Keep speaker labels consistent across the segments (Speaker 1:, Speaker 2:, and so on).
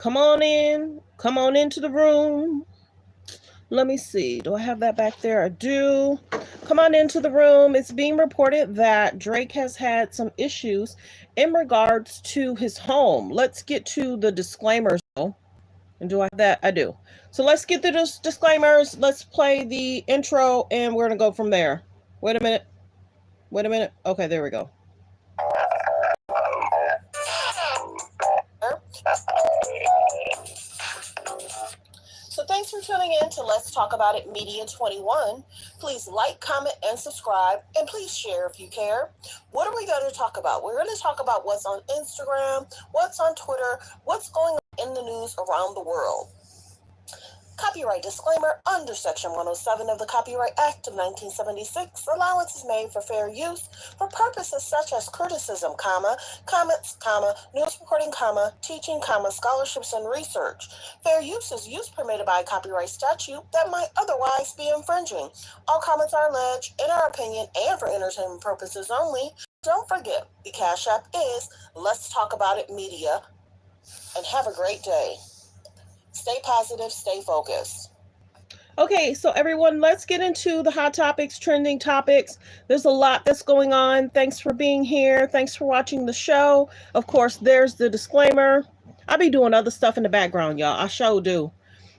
Speaker 1: Come on in. Come on into the room. Let me see. Do I have that back there? I do. Come on into the room. It's being reported that Drake has had some issues in regards to his home. Let's get to the disclaimers. And do I have that? I do. So let's get to those disclaimers. Let's play the intro and we're going to go from there. Wait a minute. Wait a minute. Okay, there we go. So thanks for tuning in to Let's Talk About It Media 21. Please like, comment, and subscribe, and please share if you care. What are we going to talk about? We're going to talk about what's on Instagram, what's on Twitter, what's going on in the news around the world. Copyright disclaimer. Under Section 107 of the Copyright Act of 1976, allowance is made for fair use for purposes such as criticism, comments, news reporting, teaching, scholarships, and research. Fair use is use permitted by a copyright statute that might otherwise be infringing. All comments are alleged, in our opinion, and for entertainment purposes only. Don't forget, the Cash App is Let's Talk About It Media, and have a great day. Stay positive, stay focused. Okay, so everyone, let's get into the hot topics, trending topics. There's a lot that's going on. Thanks for being here. Thanks for watching the show. Of course, there's the disclaimer. I'll be doing other stuff in the background, y'all. I sure do.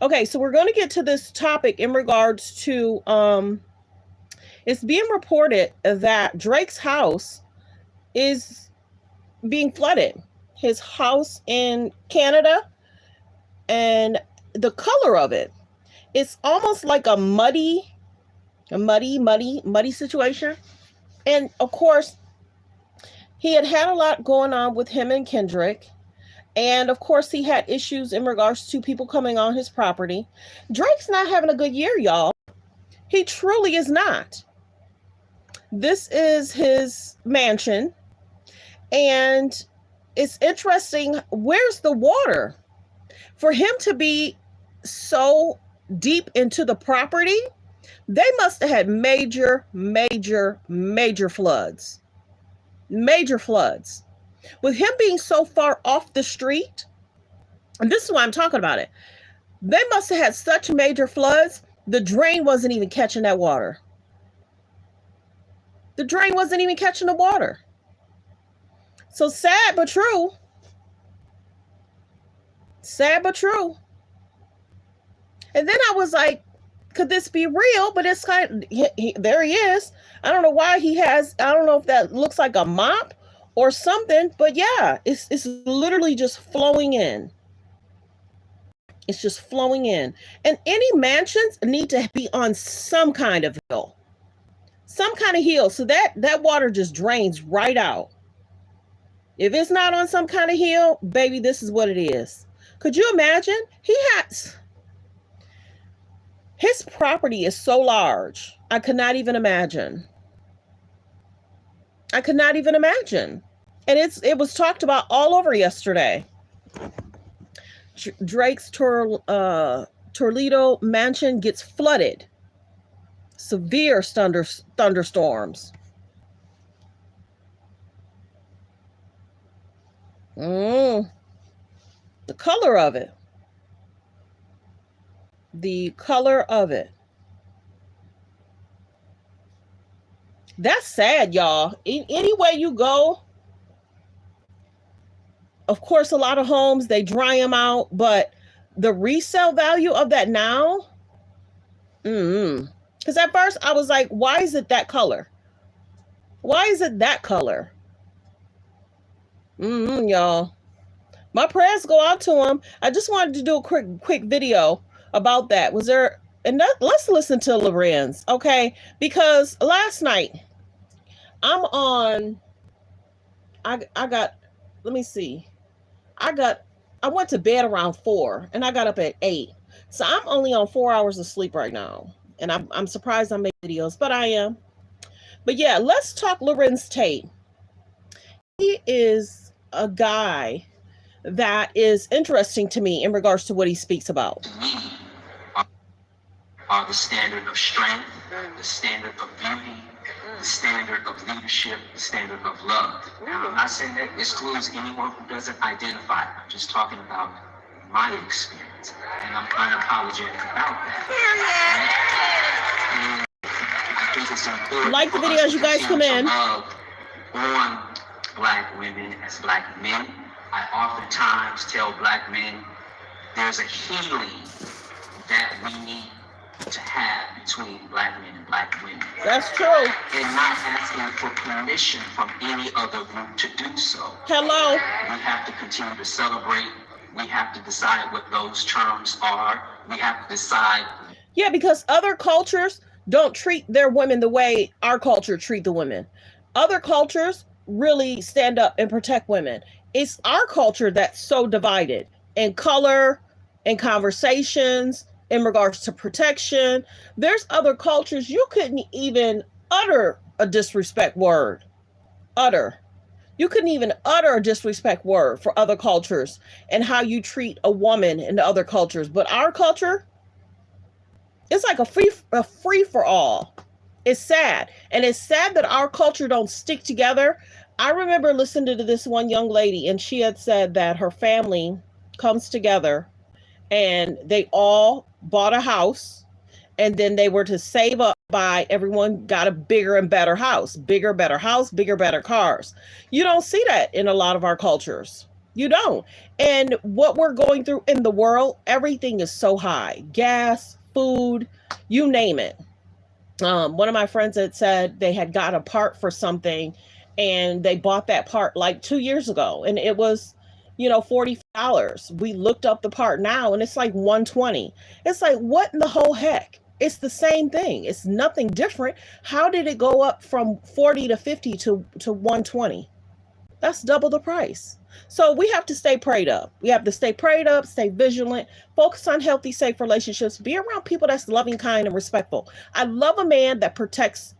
Speaker 1: Okay, so we're going to get to this topic in regards to, it's being reported that Drake's house is being flooded. His house in Canada. And the color of it, it's almost like a muddy situation. And of course, he had a lot going on with him and Kendrick. And of course, he had issues in regards to people coming on his property. Drake's not having a good year, y'all. He truly is not. This is his mansion. And it's interesting, where's the water? For him to be so deep into the property, they must have had major floods. Major floods. With him being so far off the street, and this is why I'm talking about it, they must have had such major floods, the drain wasn't even catching that water. The drain wasn't even catching the water. So sad but true. Sad but true. And then I was like, could this be real? But it's kind of, there he is. I don't know why he has, I don't know if that looks like a mop or something, but yeah, it's literally just flowing in. It's just flowing in. And any mansions need to be on some kind of hill. Some kind of hill. So that water just drains right out. If it's not on some kind of hill, baby, this is what it is. Could you imagine? His property is so large. I could not even imagine. And it was talked about all over yesterday. Drake's Toledo mansion gets flooded. Severe thunderstorms. The color of it. The color of it. That's sad, y'all. Anywhere you go, of course, a lot of homes, they dry them out, but the resale value of that now, because at first I was like, why is it that color? Why is it that color? Y'all. My prayers go out to him. I just wanted to do a quick video about that. Let's listen to Larenz, okay? Because last night, let me see. I went to bed around 4 and I got up at 8. So I'm only on 4 hours of sleep right now. And I'm surprised I make videos, but I am. But yeah, let's talk Larenz Tate. He is a guy that is interesting to me in regards to what he speaks about.
Speaker 2: To me, are the standard of strength, the standard of beauty, the standard of leadership, the standard of love. Now, I'm not saying that excludes anyone who doesn't identify. I'm just talking about my experience, and I'm unapologetic about that. And I think it's important
Speaker 1: like the video as you guys come in.
Speaker 2: Love on black women as black men. I oftentimes tell black men there's a healing that we need to have between black men and black women.
Speaker 1: That's true.
Speaker 2: And not asking for permission from any other group to do so.
Speaker 1: Hello.
Speaker 2: We have to continue to celebrate. We have to decide what those terms are. We have to decide.
Speaker 1: Yeah, because other cultures don't treat their women the way our culture treat the women. Other cultures really stand up and protect women. It's our culture that's so divided in color, in conversations, in regards to protection. There's other cultures you couldn't even utter a disrespect word. You couldn't even utter a disrespect word for other cultures and how you treat a woman in other cultures. But our culture, it's like a free for all. It's sad. And it's sad that our culture don't stick together. I remember listening to this one young lady, and she had said that her family comes together and they all bought a house, and then they were to save up by everyone got a bigger and better house, bigger, better cars. You don't see that in a lot of our cultures. You don't. And what we're going through in the world, everything is so high. Gas, food, you name it. One of my friends had said they had got a part for something, and they bought that part like 2 years ago, and it was, $40. We looked up the part now, and it's like $120. It's like, what in the whole heck? It's the same thing. It's nothing different. How did it go up from 40 to 50 to 120? That's double the price. So we have to stay prayed up. We have to stay prayed up, stay vigilant, focus on healthy, safe relationships, be around people that's loving, kind, and respectful. I love a man that protects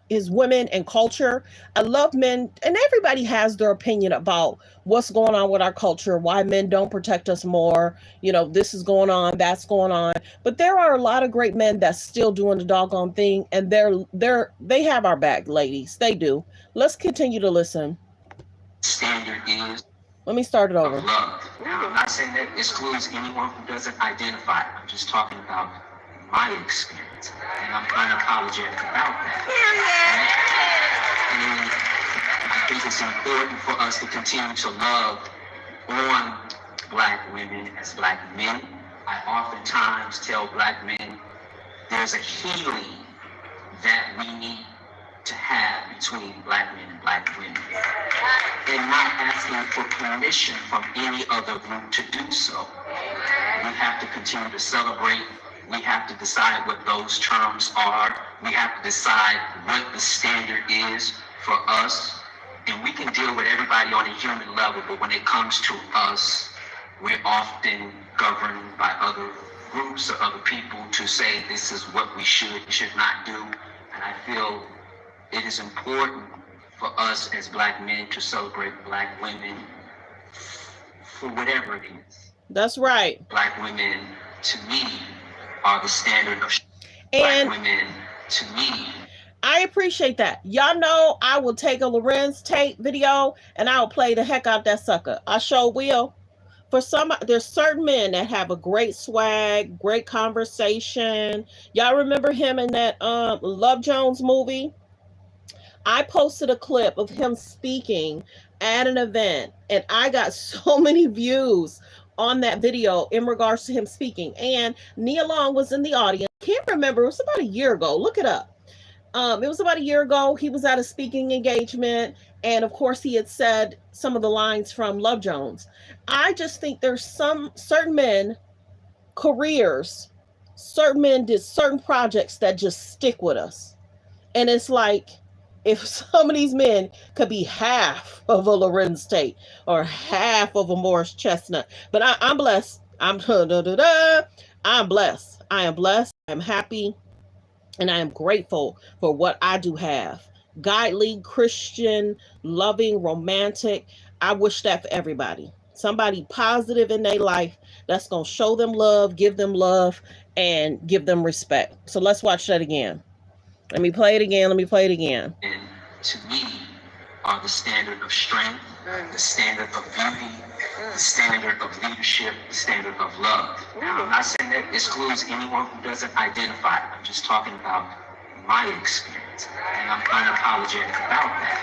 Speaker 1: his women and culture. I love men, and everybody has their opinion about what's going on with our culture, why men don't protect us more. This is going on, that's going on. But there are a lot of great men that's still doing the doggone thing, and they have our back, ladies. They do. Let's continue to listen.
Speaker 2: Standard is.
Speaker 1: Let me start it over.
Speaker 2: Love. Now, I'm not saying that excludes anyone who doesn't identify. I'm just talking about my experience, and I'm unapologetic about that. And I think it's important for us to continue to love on black women as black men. I oftentimes tell black men there's a healing that we need to have between black men and black women, and not asking for permission from any other group to do so. We have to continue to celebrate. We have to decide what those terms are. We have to decide what the standard is for us. And we can deal with everybody on a human level, but when it comes to us, we're often governed by other groups or other people to say this is what we should not do. And I feel it is important for us as black men to celebrate black women for whatever it is.
Speaker 1: That's right.
Speaker 2: Black women, to me, are the standard of
Speaker 1: and
Speaker 2: black women, to me.
Speaker 1: I appreciate that. Y'all know I will take a Larenz Tate video and I will play the heck out that sucker. I sure will. There's certain men that have a great swag, great conversation. Y'all remember him in that Love Jones movie? I posted a clip of him speaking at an event, and I got so many views on that video in regards to him speaking. And Nia Long was in the audience. Can't remember. It was about a year ago. Look it up. It was about a year ago. He was at a speaking engagement, and of course he had said some of the lines from Love Jones. I just think there's some certain men, careers, certain men did certain projects that just stick with us. And it's like, if some of these men could be half of a Larenz Tate or half of a Morris Chestnut, but I'm blessed. I'm blessed. I am blessed. I'm happy. And I am grateful for what I do have. Godly, Christian, loving, romantic. I wish that for everybody. Somebody positive in their life that's going to show them love, and give them respect. So let's watch that again. Let me play it again.
Speaker 2: And to me, are the standard of strength, the standard of beauty, the standard of leadership, the standard of love. Now, I'm not saying that excludes anyone who doesn't identify. I'm just talking about my experience, and I'm unapologetic about that.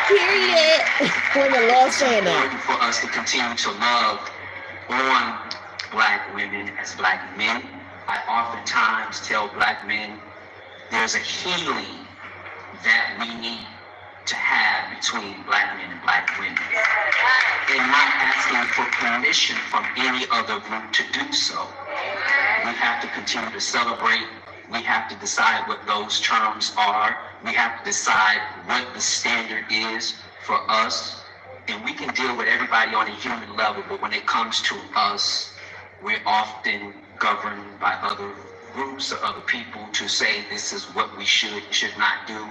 Speaker 1: Period. When the Lord saying that.
Speaker 2: It's important for us to continue to love on Black women as Black men. I oftentimes tell Black men there's a healing that we need to have between Black men and Black women, and not asking for permission from any other group to do so. We have to continue to celebrate. We have to decide what those terms are. We have to decide what the standard is for us. And we can deal with everybody on a human level, but when it comes to us, we're often governed by other groups or other people to say this is what we should not do.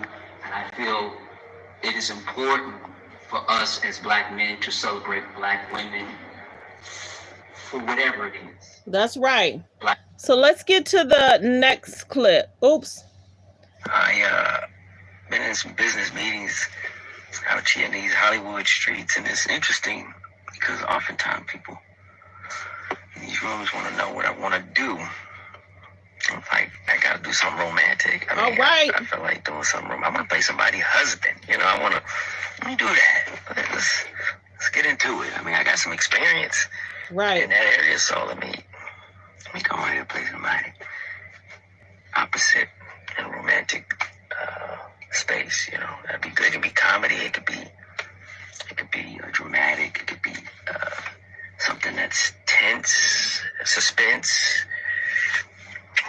Speaker 2: And I feel it is important for us as Black men to celebrate Black women for whatever it is.
Speaker 1: That's right. So let's get to the next clip. Oops.
Speaker 3: I been in some business meetings out here in these Hollywood streets, and it's interesting because oftentimes people in these rooms want to know what I want to do. I'm like, I gotta do something romantic.
Speaker 1: All right.
Speaker 3: I feel like doing something romantic. I want to play somebody's husband. You know, let me do that. Let's get into it. I mean, I got some experience in that area, so let me go ahead and play somebody opposite and romantic space. You know, that'd be good. It could be comedy. It could be dramatic. It could be something that's tense, suspense.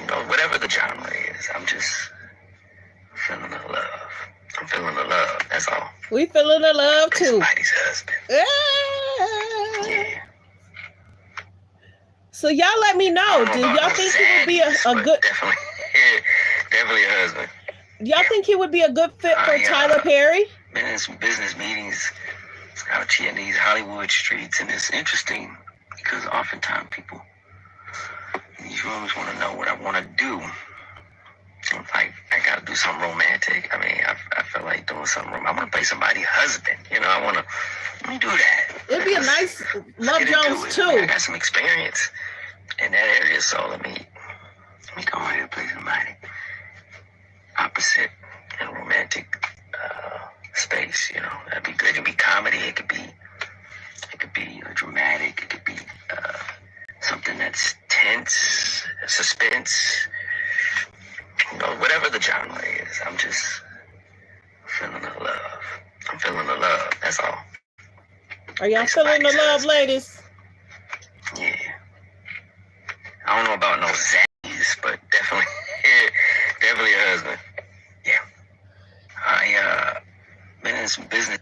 Speaker 3: You know, whatever the genre is, I'm just feeling the love. I'm feeling the love. That's all.
Speaker 1: We feeling the love too.
Speaker 3: Somebody's husband. Yeah.
Speaker 1: So y'all let me know. Do y'all think he would be a good?
Speaker 3: Definitely a husband.
Speaker 1: Y'all think he would be a good fit for Tyler Perry?
Speaker 3: Been in some business meetings out here in these Hollywood streets, and it's interesting because oftentimes people in these rooms want to know what I want to do. I'm like, I gotta do something romantic. I mean, I feel like doing something romantic. I want to play somebody's husband. You know, let me do that.
Speaker 1: It'd be a nice Love Jones too.
Speaker 3: I got some experience in that area, so let me go ahead and play somebody opposite and romantic space. You know, that'd be good. It could be comedy. It could be dramatic. It could be something that's tense, suspense. You know, whatever the genre is, I'm just feeling the love. I'm feeling the love. That's all.
Speaker 1: Are y'all feeling the love, ladies?
Speaker 3: Yeah. I don't know about no Zannies, but definitely a husband. Yeah. I been in some business.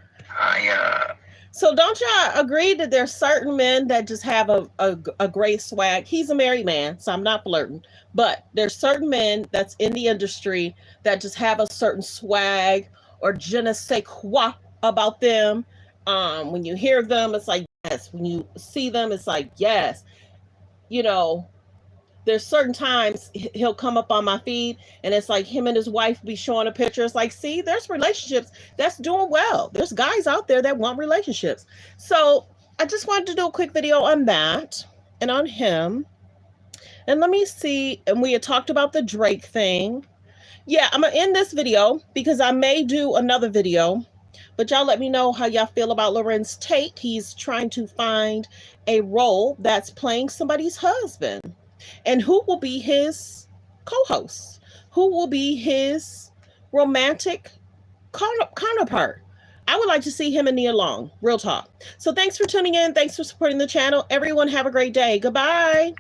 Speaker 1: So don't y'all agree that there's certain men that just have a great swag? He's a married man, so I'm not flirting. But there's certain men that's in the industry that just have a certain swag or je ne sais quoi about them. When you hear them, it's like, yes. When you see them, it's like, yes. You know, there's certain times he'll come up on my feed and it's like him and his wife be showing a picture. It's like, see, there's relationships that's doing well. There's guys out there that want relationships. So I just wanted to do a quick video on that and on him. And let me see. And we had talked about the Drake thing. Yeah, I'm going to end this video because I may do another video. But y'all let me know how y'all feel about Larenz Tate. He's trying to find a role that's playing somebody's husband. And who will be his co-host? Who will be his romantic counterpart? I would like to see him and Nia Long. Real talk. So thanks for tuning in. Thanks for supporting the channel. Everyone have a great day. Goodbye.